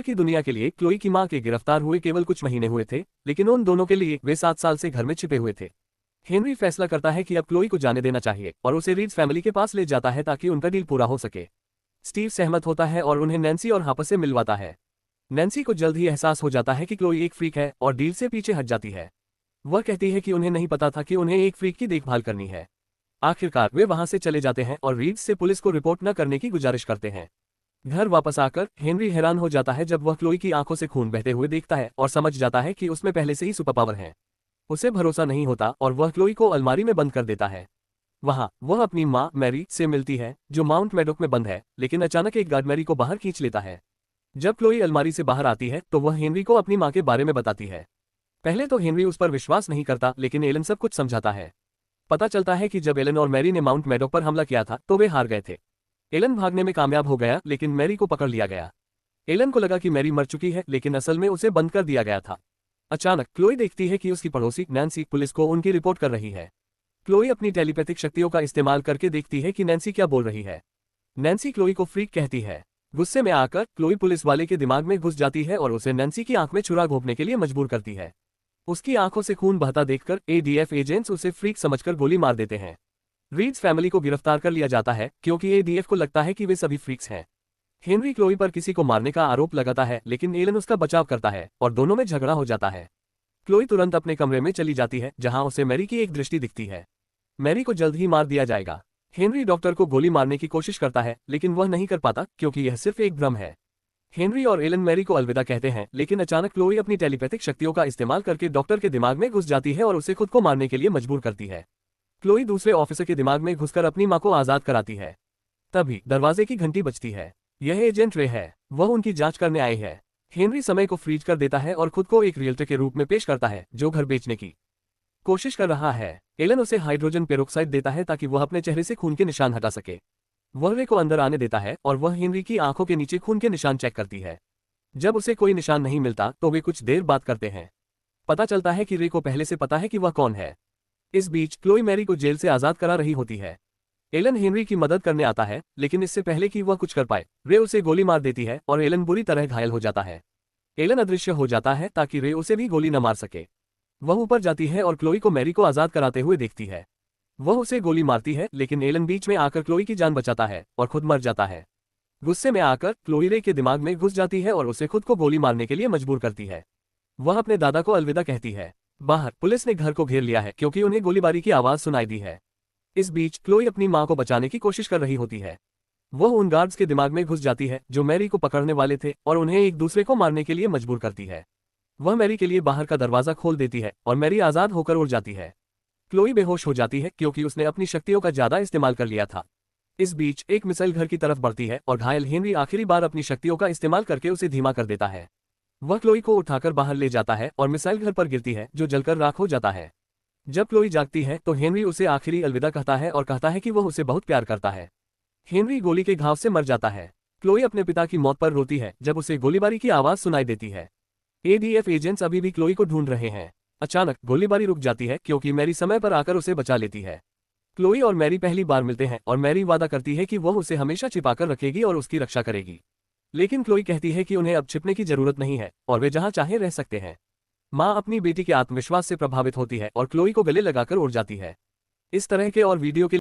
की दुनिया के लिए क्लोई की मां के गिरफ्तार हुए केवल कुछ महीने हुए थे, लेकिन उन दोनों के लिए वे 7 साल से घर में छिपे हुए थे। हेनरी फैसला करता है कि अब क्लोई को जाने देना चाहिए और उसे रीड्स फैमिली के पास ले जाता है ताकि उनका डील पूरा हो सके। स्टीव सहमत होता है और उन्हें नैन्सी और हापर से मिलवाता है। नैन्सी को जल्द ही एहसास हो जाता है कि क्लोई एक फ्रीक है और डील से पीछे हट जाती है। वह कहती है कि उन्हें नहीं पता था कि उन्हें एक फ्रीक की देखभाल करनी है। आखिरकार वे वहां से चले जाते हैं और रीड्स से पुलिस को रिपोर्ट न करने की गुजारिश करते हैं। घर वापस आकर हेनरी हैरान हो जाता है जब वह क्लोई की आंखों से खून बहते हुए देखता है और समझ जाता है कि उसमें पहले से ही सुपर पावर है। उसे भरोसा नहीं होता और वह क्लोई को अलमारी में बंद कर देता है। वहां वह अपनी मां मैरी से मिलती है जो माउंट मेडोक में बंद है, लेकिन अचानक एक गार्ड मैरी को बाहर खींच लेता है। जब क्लोई अलमारी से बाहर आती है तो वह हेनरी को अपनी मां के बारे में बताती है। पहले तो हेनरी उस पर विश्वास नहीं करता, लेकिन एलन सब कुछ समझाता है। पता चलता है कि जब एलन और मैरी ने माउंट मेडोक पर हमला किया था तो वे हार गए थे। एलन भागने में कामयाब हो गया, लेकिन मैरी को पकड़ लिया गया। एलन को लगा कि मैरी मर चुकी है, लेकिन असल में उसे बंद कर दिया गया था। अचानक क्लोई देखती है कि उसकी पड़ोसी नैन्सी पुलिस को उनकी रिपोर्ट कर रही है। क्लोई अपनी टेलीपैथिक शक्तियों का इस्तेमाल करके देखती है कि नैन्सी क्या बोल रही है। नैन्सी क्लोई को फ्रीक कहती है। गुस्से में आकर क्लोई पुलिस वाले के दिमाग में घुस जाती है और उसे नैन्सी की आंख में छुरा घोंपने के लिए मजबूर करती है। उसकी आंखों से खून बहता देखकर एडीएफ एजेंट्स उसे फ्रीक समझकर गोली मार देते हैं। रीड्स फैमिली को गिरफ्तार कर लिया जाता है क्योंकि एडीएफ को लगता है कि वे सभी फ्रीक्स हैं। हेनरी क्लोई पर किसी को मारने का आरोप लगाता है, लेकिन एलन उसका बचाव करता है और दोनों में झगड़ा हो जाता है। क्लोई तुरंत अपने कमरे में चली जाती है जहां उसे मैरी की एक दृष्टि दिखती है। मैरी को जल्द ही मार दिया जाएगा। हेनरी डॉक्टर को गोली मारने की कोशिश करता है, लेकिन वह नहीं कर पाता क्योंकि यह सिर्फ एक भ्रम है। हेनरी और एलन मैरी को अलविदा कहते हैं, लेकिन अचानक क्लोई अपनी टेलीपैथिक शक्तियों का इस्तेमाल करके डॉक्टर के दिमाग में घुस जाती है और उसे खुद को मारने के लिए मजबूर करती है। क्लोई दूसरे ऑफिसर के दिमाग में घुसकर अपनी मां को आजाद कराती है। तभी दरवाजे की घंटी बजती है। यह एजेंट रे है, वह उनकी जांच करने आए हैं। हेनरी समय को फ्रीज कर देता है और खुद को एक रियल्टर के रूप में पेश करता है जो घर बेचने की कोशिश कर रहा है। एलन उसे हाइड्रोजन पेरोक्साइड देता है ताकि वह अपने चेहरे से खून के निशान हटा सके। वह रे को अंदर आने देता है और वह हेनरी की आंखों के नीचे खून के निशान चेक करती है। जब उसे कोई निशान नहीं मिलता तो वे कुछ देर बात करते हैं। पता चलता है कि रे को पहले से पता है कि वह कौन है। इस बीच क्लोई मैरी को जेल से आजाद करा रही होती है। एलन हेनरी की मदद करने आता है, लेकिन इससे पहले कि वह कुछ कर पाए रे उसे गोली मार देती है और एलन बुरी तरह घायल हो जाता है। एलन अदृश्य हो जाता है ताकि रे उसे भी गोली न मार सके। वह ऊपर जाती है और क्लोई को मैरी को आजाद कराते हुए देखती है। वह उसे गोली मारती है, लेकिन एलन बीच में आकर क्लोई की जान बचाता है और खुद मर जाता है। गुस्से में आकर क्लोई रे के दिमाग में घुस जाती है और उसे खुद को गोली मारने के लिए मजबूर करती है। वह अपने दादा को अलविदा कहती है। बाहर पुलिस ने घर को घेर लिया है क्योंकि उन्हें गोलीबारी की आवाज सुनाई दी है। इस बीच क्लोई अपनी मां को बचाने की कोशिश कर रही होती है। वह उन गार्ड्स के दिमाग में घुस जाती है जो मैरी को पकड़ने वाले थे और उन्हें एक दूसरे को मारने के लिए मजबूर करती है। वह मैरी के लिए बाहर का दरवाजा खोल देती है और मैरी आजाद होकर उड़ जाती है। क्लोई बेहोश हो जाती है क्योंकि उसने अपनी शक्तियों का ज्यादा इस्तेमाल कर लिया था। इस बीच एक मिसाइल घर की तरफ बढ़ती है और घायल हेनरी आखिरी बार अपनी शक्तियों का इस्तेमाल करके उसे धीमा कर देता है। वह क्लोई को उठाकर बाहर ले जाता है और मिसाइल घर पर गिरती है जो जलकर राख हो जाता है। जब क्लोई जागती है तो हेनरी उसे आखिरी अलविदा कहता है और कहता है कि वह उसे बहुत प्यार करता है। हेनरी गोली के घाव से मर जाता है। क्लोई अपने पिता की मौत पर रोती है जब उसे गोलीबारी की आवाज सुनाई देती है। एडीएफ एजेंट्स अभी भी क्लोई को ढूंढ रहे हैं। अचानक गोलीबारी रुक जाती है क्योंकि मैरी समय पर आकर उसे बचा लेती है। क्लोई और मैरी पहली बार मिलते हैं और मैरी वादा करती है कि वह उसे हमेशा छिपाकर रखेगी और उसकी रक्षा करेगी। लेकिन क्लोई कहती है कि उन्हें अब छिपने की जरूरत नहीं है और वे जहां चाहे रह सकते हैं। मां अपनी बेटी के आत्मविश्वास से प्रभावित होती है और क्लोई को गले लगाकर उड़ जाती है। इस तरह के और वीडियो के